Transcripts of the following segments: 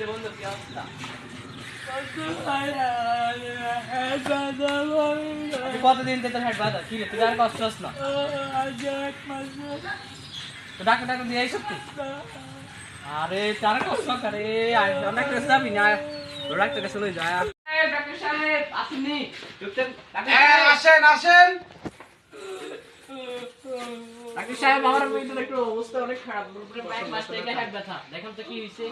বন্ধু কি অবস্থা? কতদিন তোর হেড বাঁধা? কি রে তুই আর কষ্ট হস না? ডাক্তার ডাক্তার দিয়ে আইসব তুই? আরে তার কষ্ট করে অনেক যাবি না ডাক্তার কাছে লই যায়। ডাক্তার সাহেব আসেননি? আসেন আসেন। ডাক্তার সাহেব আমার মেয়েটার একটু অবস্থা অনেক খারাপ। এক মাস থেকে হেড ব্যথা। দেখেন তো কি হইছে?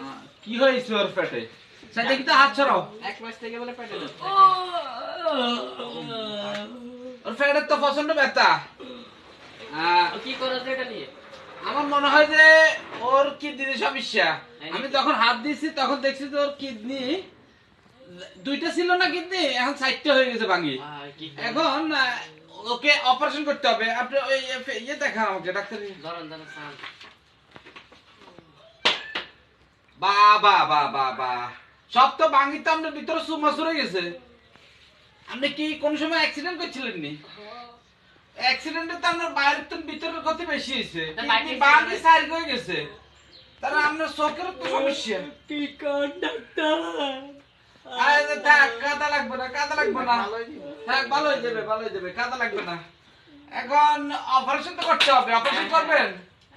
কি হয়েছে ওর পেটে? স্যার দেখি তো হাত ছড়াও। এক মাস থেকে বলে পেটে ব্যথা। ওর পেটে তো প্রচন্ড ব্যথা। কি করা যায় এটা নিয়ে? আমার মনে হয় যে ওর কিডনির সমস্যা। আমি যখন হাত দিয়েছি তখন দেখছি যে ওর কিডনি দুইটা ছিল না, কিডনি এখন 4টা হয়ে গেছে ভাঙি। এখন ওকে অপারেশন করতে হবে। আপনি ওই ইয়ে দেখান আমাকে ডাক্তার। বাবা বাবা বা সব তো ভাঙি তো আপনার ভিতরে সুমা সরে গেছে। আপনি কি কোন সময় অ্যাক্সিডেন্ট করছিলেন নি? অ্যাক্সিডেন্টে তো আপনার বাইরের তো ভিতরের ক্ষতি বেশি হয়েছে, ভাঙি সাইড হয়ে গেছে। তাহলে আপনার চোখের তো সমস্যা। কি কোন ডাক্তার? আরে থাক, কাদা লাগবে না, কাদা লাগবে না। থাক, ভালো হয়ে যাবে, ভালো হয়ে যাবে, কাদা লাগবে না। এখন অপারেশন তো করতে হবে। অপারেশন করবেন?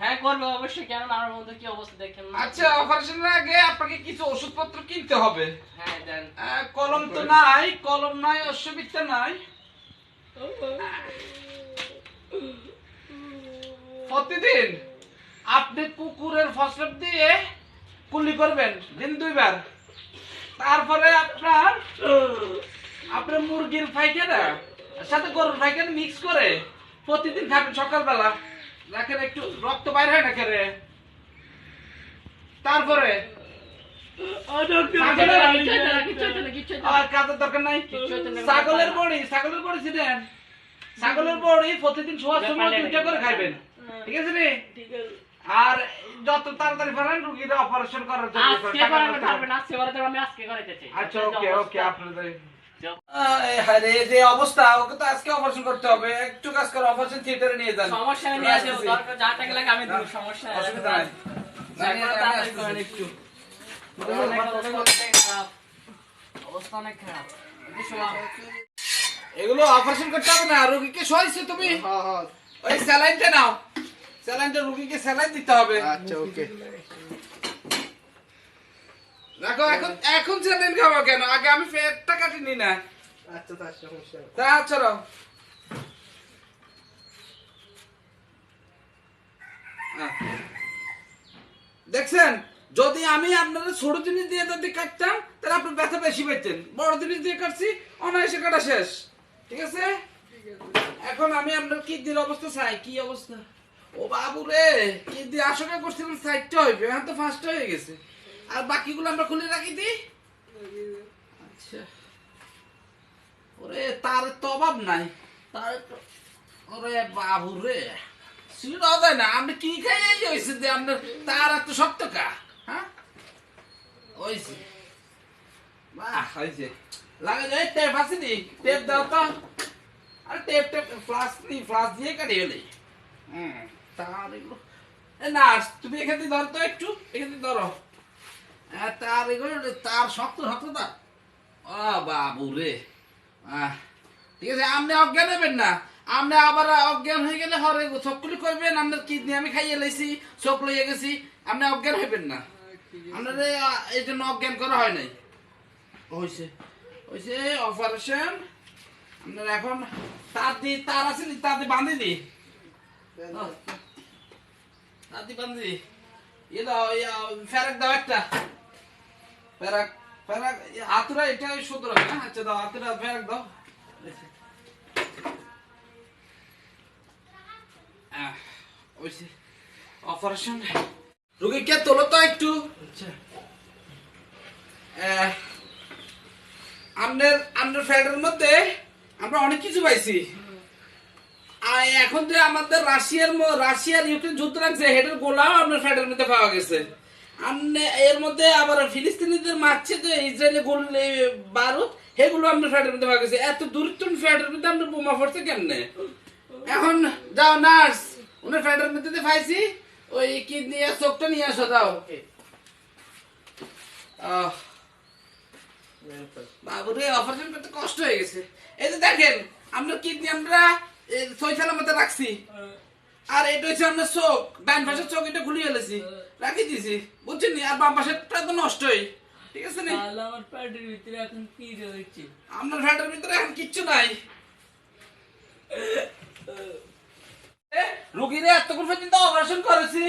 হ্যাঁ করবো অবশ্যই। কেন আমার মধ্যে কি অবস্থা দেখেন? আচ্ছা, অপারেশনের আগে আপনাকে কিছু ওষুধপত্র কিনতে হবে। হ্যাঁ দেন। কলম তো নাই, কলম নাই, অসুবিধা নাই। প্রতিদিন আপনি কুকুরের ফসল দিয়ে কুলি করবেন দিন 2 বার। তারপরে আপনার মুরগির পায়খানা সাথে গরুর পায়খানা মিক্স করে প্রতিদিন খাবেন সকালবেলা। রাখেন একটু রক্ত বাইর হয় না কেরে। তারপরে আর কাদার দরকার নাই। ছাগলের বড়ি, ছাগলের বড়ি ছিলেন? ছাগলের বড়ি প্রতিদিন শোয়ার সময় 2টা করে খাইবেন, ঠিক আছে নি? আর যত তাড়াতাড়ি পারেন রোগীর অপারেশন করার জন্য। আচ্ছা ওকে ওকে। আপনাদের আরে যে অবস্থা, ওকে তো আজকে অপারেশন করতে হবে। একটু কাজ করে অপারেশন থিয়েটারে নিয়ে যান। সমস্যা নেই, আছে দরকার যা টাকা লাগে আমি দেব, সমস্যা নেই, অসুবিধা নাই। তাড়াতাড়ি করেন একটু। অবস্থা অনেক খারাপ। এগুলো অপারেশন করতে হবে না, রোগীকে শোয়াইছো তুমি? ওই স্যালাইনটা নাও, স্যালাইনটা রোগীকে স্যালাইন দিতে হবে। আচ্ছা ওকে। দেখো এখন এখন স্যালাইন খাবো কেন? আগে আমি পেটটা কাটিনি না। আচ্ছা তার সমস্যা। তা চলো। দেখছেন, যদি আমি আপনারা ছোট জিনিস দিয়ে যদি কাটতাম তাহলে আপনার ব্যথা বেশি পেতেন। বড় জিনিস দিয়ে কাটছি, অনায়াসে কাটা শেষ। ঠিক আছে? এখন আমি আপনার কিডনির অবস্থা চাই। কি অবস্থা? ও বাবু রে, কিডনি আশঙ্কা করছিলাম 4টা হইবে, এখন তো 5টা হয়ে গেছে। আর বাকিগুলো আমরা খুলে রাখি দিই। আচ্ছা, ওরে তার তো অভাব নাই। তার ওরে বাবু রে, সিঁড়া দেয় না। আপনি কি খাইয়ে হয়েছে যে আপনার তার এত শক্ত কা? হ্যাঁ হয়েছে, বাহ হয়েছে। লাগে যায় টেপ আছে নি? টেপ দাও তো। আর টেপ টেপ ফ্লাস নি, ফ্লাস দিয়ে কাটিয়ে নেই। তার এগুলো নার্স তুমি এখান থেকে ধরো তো, একটু এখান থেকে ধরো। তার এগুলো তার শক্ত শক্ত তার। ও বাবু রে, ঠিক আছে। আপনি অজ্ঞান হবেন না। আপনি আবার অজ্ঞান হয়ে গেলে হরে চোখগুলি করবেন। আপনার কিডনি আমি খাইয়ে লাইছি, চোখ লইয়ে গেছি। আপনি অজ্ঞান হইবেন না। আপনার এই জন্য অজ্ঞান করা হয় নাই। হয়েছে হয়েছে অপারেশন। আপনার এখন তার দি, তার আছে নি? তার দিয়ে বাঁধি দি, তার দিয়ে বাঁধি দি। ইয়ে দাও, ফেরাক দাও একটা। ফেরাক ফেরাক হাতুরা এটা সুতরাং। হ্যাঁ আচ্ছা দাও, হাতুরা ফেরাক দাও। অপারেশন রোগীকে তোলো তো একটু। আপনার ফ্যাটের মধ্যে আমরা অনেক কিছু পাইছি। আর এখন যে আমাদের রাশিয়ার ইউক্রেন যুদ্ধ লাগছে, হেডের গোলাও আপনার ফ্যাটের মধ্যে পাওয়া গেছে। এর মধ্যে আবার ফিলিস্তিনিদের মারছে যে ইসরায়েলে গোল বারুদ, সেগুলো আপনার ফ্যাটের মধ্যে পাওয়া গেছে। এত দূরত্ব ফ্যাটের মধ্যে আপনার বোমা পড়ছে কেমনে? এখন যাও নার্স, উনার ফ্যাটের মধ্যে পাইছি, ওই কিডনি আর চোখটা নিয়ে আসো। যাও আহ, বাবুরে অপারেশন করতে কষ্ট হয়ে গেছে। এই যে দেখেন আমরা কিডনি আমরা ছয়সালার মধ্যে রাখছি, আর এটা হচ্ছে আপনার চোখ, ডান পাশের চোখ এটা খুলে ফেলেছি, রাখি দিয়েছি, বুঝছেন নি? আর বাম পাশেরটা তো নষ্টই, ঠিক আছে নি? তাহলে আমার পেটের ভিতরে এখন কি রয়েছে? আপনার ফ্যাটের ভিতরে এখন কিচ্ছু নাই। রুগীরে এতক্ষণ পর্যন্ত অপারেশন করেছি,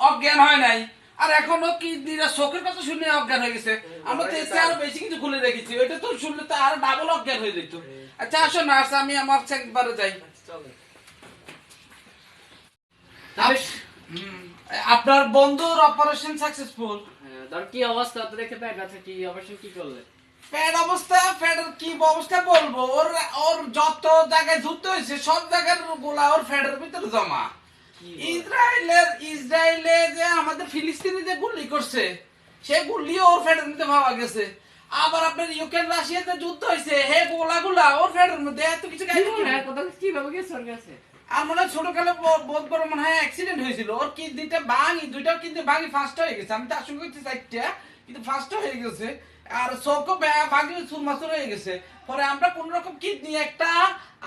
অজ্ঞান হয় নাই, আর এখনো কিডনির চোখের কথা শুনে অজ্ঞান হয়ে গেছে। আমরা তো এসে আরো বেশি কিছু খুলে রেখেছি, ওইটা তো শুনলে তো আরো ডাবল অজ্ঞান হয়ে যেত। আচ্ছা আসো নার্স, আমি আমার চেকবারে যাই। আপনার বন্ধুর অপারেশন সাকসেসফুল। তোর কি অবস্থা? তো দেখতে পেট ব্যথা, কি অপারেশন কি করলে? পেট অবস্থা, পেটের কি অবস্থা বলবো, ওর ওর যত জায়গায় ধুতে হয়েছে সব জায়গার গোলা ওর পেটের ভিতরে জমা। ইসরায়েলে যে আমাদের ফিলিস্তিনে যে গুলি করছে, সে গুলি ওর পেটের মধ্যে পাওয়া গেছে। আবার আপনার ইউক্রেন রাশিয়াতে যুদ্ধ হয়েছে, হে গোলাগুলা ওর পেটের মধ্যে, এত কিছু কিভাবে গেছে ওর কাছে? আর মনে হয় ছোটকালে বহুত বড় মনে হয় অ্যাক্সিডেন্ট হয়েছিল, ওর কিডনিটা ভাঙি, দুইটাও কিন্তু ভাঙি ফার্স্ট হয়ে গেছে। আমি তো আশঙ্কা করছি চারটা, কিন্তু ফার্স্ট হয়ে গেছে। আর চোখও ভাঙি চুরমাচুর হয়ে গেছে। পরে আমরা কোন রকম কিডনি একটা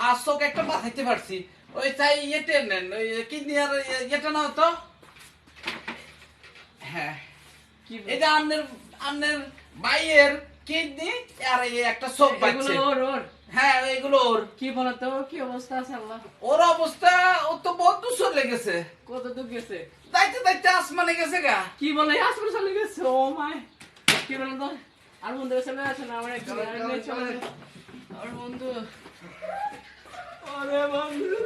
আর চোখ একটা বাঁচাইতে পারছি। ওই তাই ইয়েতে নেন, ওই কিডনি আর ইয়েটা নাও তো। হ্যাঁ, এই যে আপনার ভাইয়ের কিডনি আর এই একটা চোখ বাঁচছে। ওর হ্যাঁ, এইগুলো ওর। কি বলতো, ওর কি অবস্থা আছে? আল্লাহ, ওর অবস্থা, ও তো বহুত দূর চলে গেছে, কত দূর গেছে? দাইতে দাইতে আসমানে গেছে গা। কি বলে হাসপাতাল চলে গেছে? ও মাই, কি বলেন তো? আর বন্ধু চলে আসে না, আমার একটু চলে, আমার বন্ধু, আরে বন্ধু